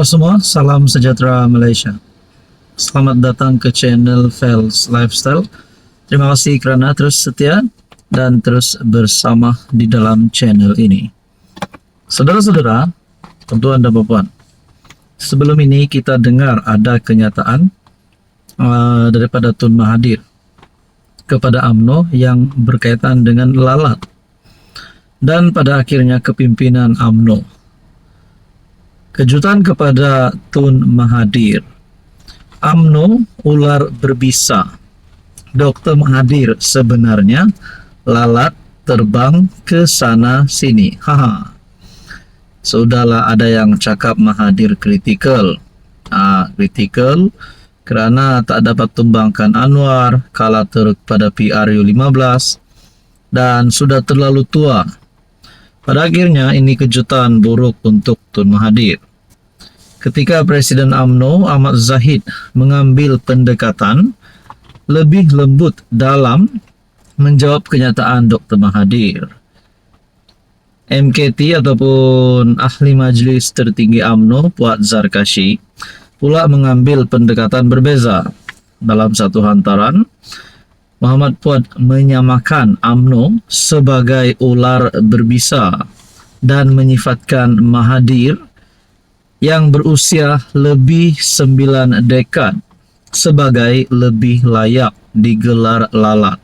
Halo semua, salam sejahtera Malaysia. Selamat datang ke channel Fels Lifestyle. Terima kasih kerana terus setia dan terus bersama di dalam channel ini. Saudara-saudara, tuan-tuan dan puan, sebelum ini kita dengar ada kenyataan daripada Tun Mahathir kepada UMNO yang berkaitan dengan lalat dan pada akhirnya kepimpinan UMNO. Kejutan kepada Tun Mahathir, UMNO ular berbisa. Dr. Mahathir sebenarnya lalat terbang ke sana sini. Haha. Sudahlah ada yang cakap Mahathir kritikal. Kritikal kerana tak dapat tumbangkan Anwar kala teruk pada PRU15 dan sudah terlalu tua. Pada akhirnya ini kejutan buruk untuk Tun Mahathir. Ketika Presiden UMNO Ahmad Zahid mengambil pendekatan lebih lembut dalam menjawab kenyataan Dr. Mahathir, MKT ataupun Ahli Majlis Tertinggi UMNO Puat Zarkashi pula mengambil pendekatan berbeza. Dalam satu hantaran, Muhammad Puat menyamakan UMNO sebagai ular berbisa dan menyifatkan Mahathir yang berusia lebih 9 dekad sebagai lebih layak digelar lalat.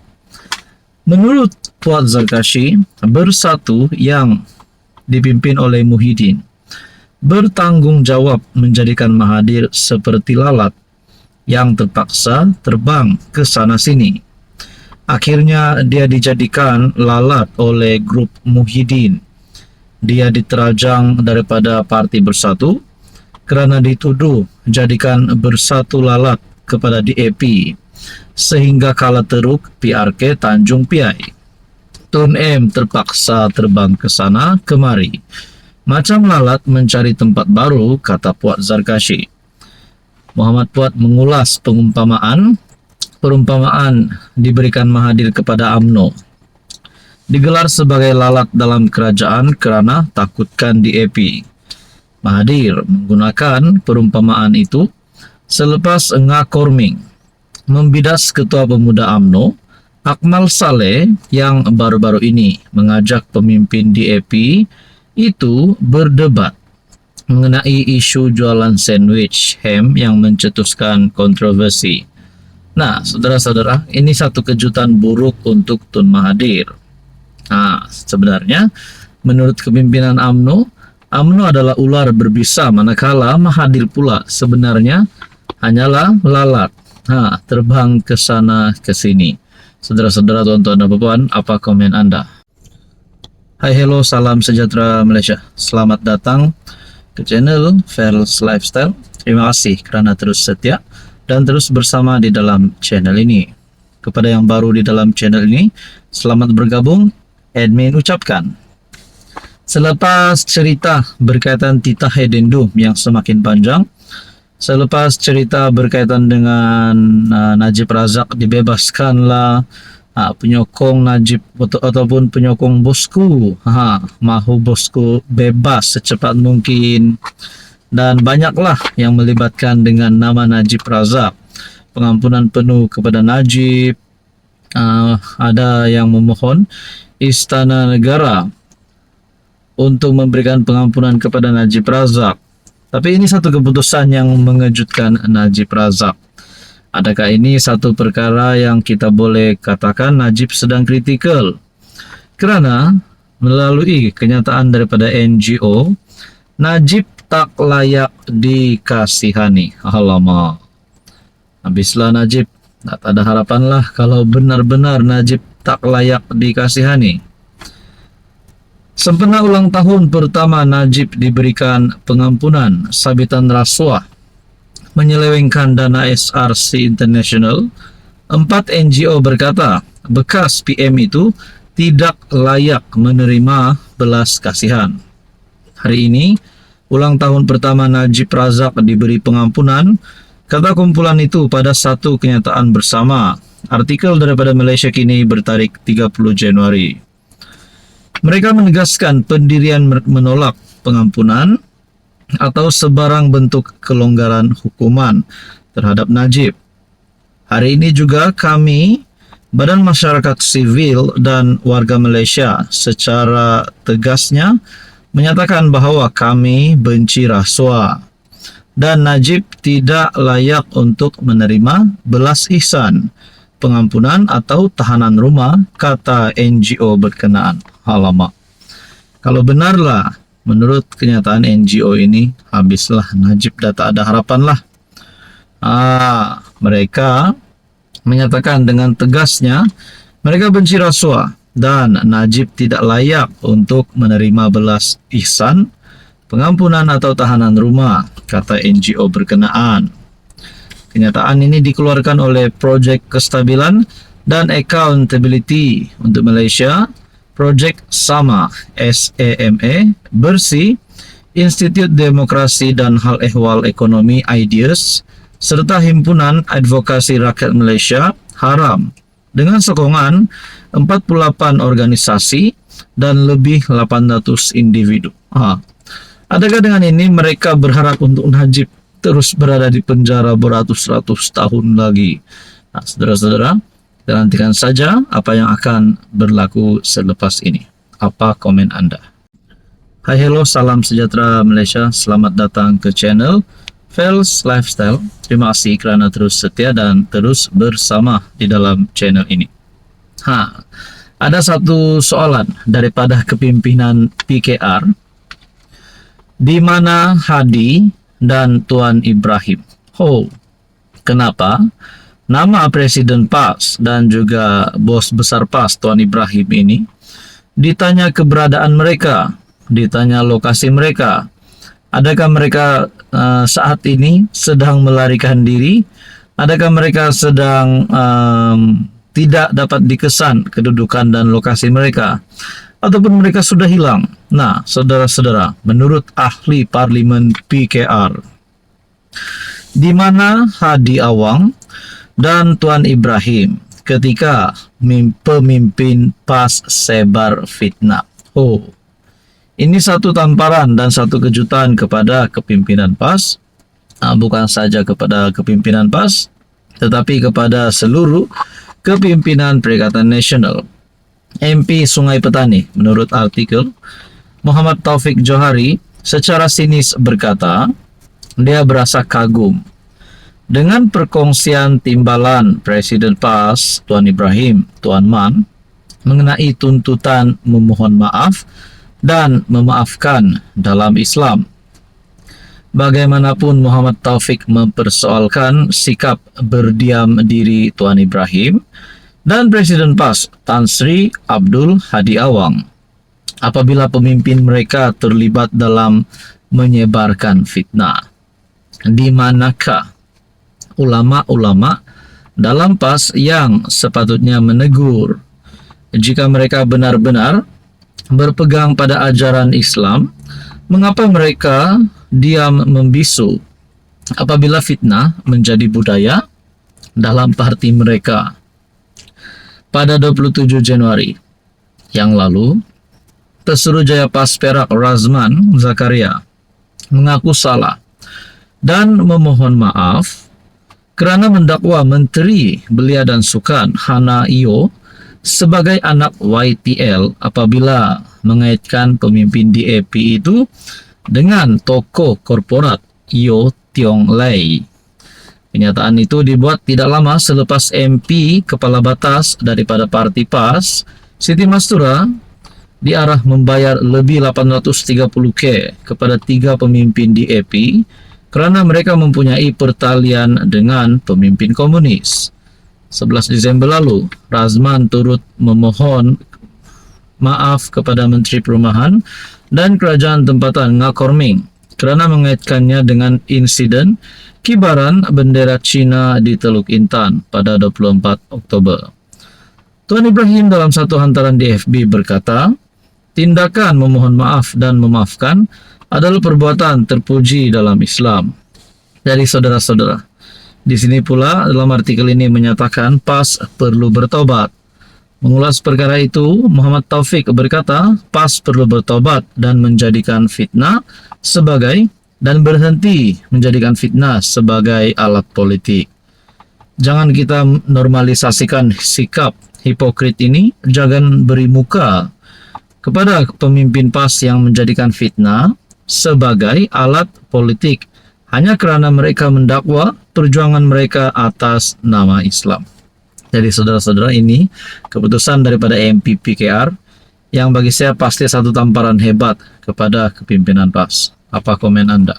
Menurut Puat Zarkashi, Bersatu yang dipimpin oleh Muhyiddin bertanggungjawab menjadikan Mahathir seperti lalat yang terpaksa terbang ke sana sini. Akhirnya dia dijadikan lalat oleh grup Muhyiddin. Dia diterajang daripada Parti Bersatu kerana dituduh jadikan Bersatu lalat kepada DAP sehingga kala teruk PRK Tanjung Piai. Tun M terpaksa terbang ke sana kemari. Macam lalat mencari tempat baru, kata Puat Zarkashi. Muhammad Puat mengulas perumpamaan diberikan Mahathir kepada UMNO. Digelar sebagai lalat dalam kerajaan kerana takutkan DAP. Mahathir menggunakan perumpamaan itu selepas Ngakorming membidas Ketua Pemuda UMNO Akmal Saleh yang baru-baru ini mengajak pemimpin DAP itu berdebat mengenai isu jualan sandwich ham yang mencetuskan kontroversi. Nah, saudara-saudara, ini satu kejutan buruk untuk Tun Mahathir. Sebenarnya, menurut kepimpinan UMNO adalah ular berbisa, manakala Mahathir pula sebenarnya hanyalah lalat. Terbang ke sana ke sini. Saudara-saudara, tuan-tuan dan puan, apa komen Anda? Hai, hello, salam sejahtera Malaysia. Selamat datang ke channel Fels Lifestyle. Terima kasih kerana terus setia dan terus bersama di dalam channel ini. Kepada yang baru di dalam channel ini, selamat bergabung. Admin ucapkan, selepas cerita berkaitan titah Hedendum yang semakin panjang, selepas cerita berkaitan dengan Najib Razak dibebaskanlah, penyokong Najib ataupun penyokong bosku, mahu bosku bebas secepat mungkin, dan banyaklah yang melibatkan dengan nama Najib Razak. Pengampunan penuh kepada Najib. Ada yang memohon Istana Negara untuk memberikan pengampunan kepada Najib Razak. Tapi ini satu keputusan yang mengejutkan Najib Razak. Adakah ini satu perkara yang kita boleh katakan Najib sedang kritikal? Kerana melalui kenyataan daripada NGO, Najib tak layak dikasihani. Alamak. Habislah Najib. Tak ada harapan lah kalau benar-benar Najib tak layak dikasihani. Sempena ulang tahun pertama Najib diberikan pengampunan sabitan rasuah menyelewengkan dana SRC International, 4 NGO berkata bekas PM itu tidak layak menerima belas kasihan. Hari ini, ulang tahun pertama Najib Razak diberi pengampunan, kata kumpulan itu pada satu kenyataan bersama. Artikel daripada Malaysia Kini bertarikh 30 Januari. Mereka menegaskan pendirian menolak pengampunan atau sebarang bentuk kelonggaran hukuman terhadap Najib. Hari ini juga kami, Badan Masyarakat Sivil dan warga Malaysia, secara tegasnya menyatakan bahawa kami benci rasuah dan Najib tidak layak untuk menerima belas ihsan, pengampunan atau tahanan rumah, kata NGO berkenaan. Alamak. Kalau benarlah menurut kenyataan NGO ini, habislah Najib, dah tak ada harapan lah. Mereka menyatakan dengan tegasnya mereka benci rasuah dan Najib tidak layak untuk menerima belas ihsan, pengampunan atau tahanan rumah, kata NGO berkenaan. Kenyataan ini dikeluarkan oleh Projek Kestabilan dan Accountability untuk Malaysia, Projek SAMA, SAMA, Bersih, Institut Demokrasi dan Hal Ehwal Ekonomi IDEAS, serta Himpunan Advokasi Rakyat Malaysia, HARAM, dengan sokongan 48 organisasi dan lebih 800 individu. Adakah dengan ini mereka berharap untuk Najib terus berada di penjara beratus-ratus tahun lagi? Saudara-saudara, kita nantikan saja apa yang akan berlaku selepas ini. Apa komen Anda? Hai, hello, salam sejahtera Malaysia. Selamat datang ke channel Fels Lifestyle. Terima kasih kerana terus setia dan terus bersama di dalam channel ini. Ada satu soalan daripada kepimpinan PKR, di mana Hadi dan Tuan Ibrahim. Kenapa nama Presiden PAS dan juga bos besar PAS Tuan Ibrahim ini ditanya keberadaan mereka, ditanya lokasi mereka? Adakah mereka saat ini sedang melarikan diri? Adakah mereka sedang tidak dapat dikesan kedudukan dan lokasi mereka? Ataupun mereka sudah hilang? Nah, saudara-saudara, menurut ahli Parlimen PKR, di mana Hadi Awang dan Tuan Ibrahim ketika pemimpin PAS sebar fitnah? Ini satu tamparan dan satu kejutan kepada kepimpinan PAS, bukan saja kepada kepimpinan PAS, tetapi kepada seluruh kepimpinan Perikatan Nasional. MP Sungai Petani, menurut artikel, Muhammad Taufik Johari secara sinis berkata, dia berasa kagum dengan perkongsian timbalan Presiden PAS Tuan Ibrahim, Tuan Man, mengenai tuntutan memohon maaf dan memaafkan dalam Islam. Bagaimanapun Muhammad Taufik mempersoalkan sikap berdiam diri Tuan Ibrahim dan Presiden PAS Tan Sri Abdul Hadi Awang apabila pemimpin mereka terlibat dalam menyebarkan fitnah. Di manakah ulama-ulama dalam PAS yang sepatutnya menegur jika mereka benar-benar berpegang pada ajaran Islam? Mengapa mereka diam membisu apabila fitnah menjadi budaya dalam parti mereka? Pada 27 Januari yang lalu, Pesuruhjaya PAS Perak Razman Zakaria mengaku salah dan memohon maaf kerana mendakwa Menteri Belia dan Sukan Hana Io sebagai anak YTL apabila mengaitkan pemimpin DAP itu dengan tokoh korporat Io Tiong Lei. Kenyataan itu dibuat tidak lama selepas MP Kepala Batas daripada Parti PAS, Siti Mastura, diarah membayar lebih 830K kepada 3 pemimpin DAP kerana mereka mempunyai pertalian dengan pemimpin komunis. 11 Disember lalu, Razman turut memohon maaf kepada Menteri Perumahan dan Kerajaan Tempatan Ngakorming kerana mengaitkannya dengan insiden kibaran bendera Cina di Teluk Intan pada 24 Oktober. Tuan Ibrahim dalam satu hantaran di FB berkata, tindakan memohon maaf dan memaafkan adalah perbuatan terpuji dalam Islam. Jadi saudara-saudara, di sini pula dalam artikel ini menyatakan PAS perlu bertobat. Mengulas perkara itu, Muhammad Taufik berkata, PAS perlu bertobat dan menjadikan fitnah sebagai dan berhenti menjadikan fitnah sebagai alat politik. Jangan kita normalisasikan sikap hipokrit ini, jangan beri muka kepada pemimpin PAS yang menjadikan fitnah sebagai alat politik hanya karena mereka mendakwa perjuangan mereka atas nama Islam. Jadi saudara-saudara, ini keputusan daripada MPPKR yang bagi saya pasti satu tamparan hebat kepada kepimpinan PAS. Apa komen Anda?